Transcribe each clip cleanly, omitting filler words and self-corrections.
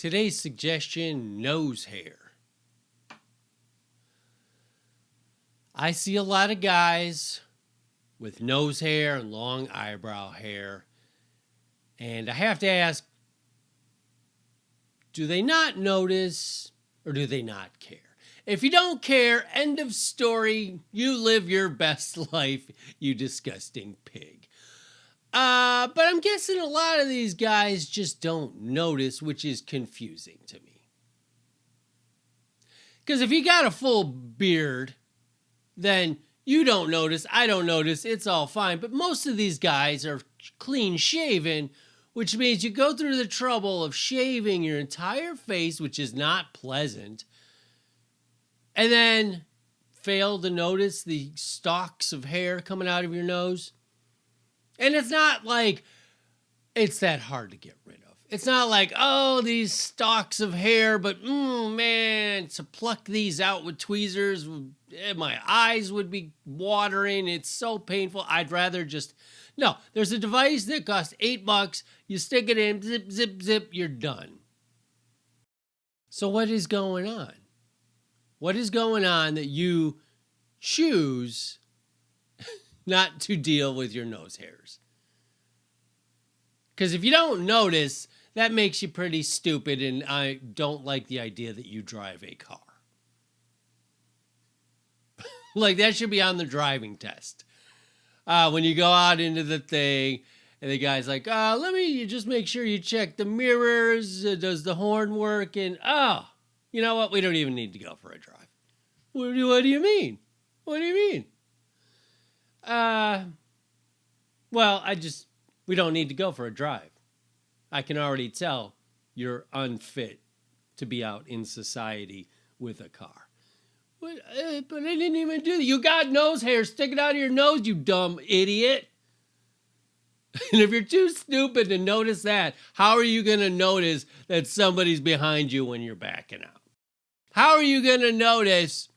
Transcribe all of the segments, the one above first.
Today's suggestion, nose hair. I see a lot of guys with nose hair and long eyebrow hair. And I have to ask, do they not notice or do they not care? If you don't care, end of story. You live your best life, you disgusting pig. But I'm guessing a lot of these guys just don't notice, which is confusing to me. Because if you got a full beard, then you don't notice, I don't notice, it's all fine. But most of these guys are clean shaven, which means you go through the trouble of shaving your entire face, which is not pleasant, and then fail to notice the stalks of hair coming out of your nose. And it's not like it's that hard to get rid of. It's not like, oh, these stalks of hair, but man, to pluck these out with tweezers, my eyes would be watering. It's so painful. I'd rather just, no, there's a device that costs $8. You stick it in, zip, zip, zip, you're done. So what is going on? What is going on that you choose not to deal with your nose hairs? Because if you don't notice, that makes you pretty stupid, and I don't like the idea that you drive a car. Like, that should be on the driving test. When you go out into the thing, and the guy's like, let me just make sure you check the mirrors. Does the horn work? And, you know what? We don't even need to go for a drive. What do you mean? What do you mean? Well, we don't need to go for a drive. I can already tell you're unfit to be out in society with a car. But I didn't even do that. You got nose hair sticking out of your nose, you dumb idiot. And if you're too stupid to notice that, how are you going to notice that somebody's behind you when you're backing out? How are you going to notice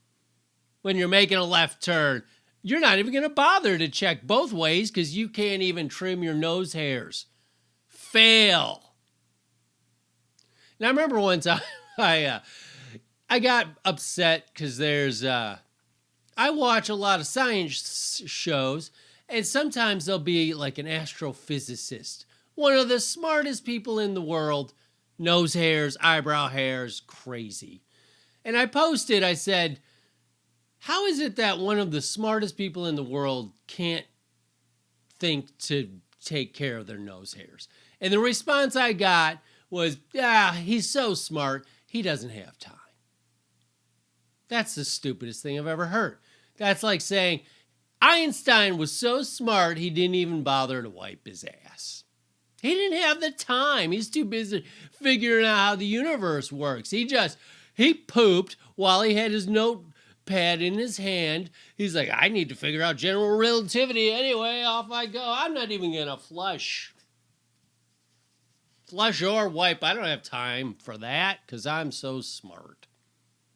when you're making a left turn? You're not even going to bother to check both ways because you can't even trim your nose hairs. Fail. Now, I remember one time I got upset because I watch a lot of science shows, and sometimes there'll be like an astrophysicist, one of the smartest people in the world, nose hairs, eyebrow hairs, crazy. And I posted, I said, how is it that one of the smartest people in the world can't think to take care of their nose hairs? And the response I got was, he's so smart, he doesn't have time. That's the stupidest thing I've ever heard. That's like saying Einstein was so smart, he didn't even bother to wipe his ass. He didn't have the time. He's too busy figuring out how the universe works. He pooped while he had his notepad in his hand. He's like, I need to figure out general relativity anyway. Off I go. I'm not even going to flush or wipe. I don't have time for that because I'm so smart.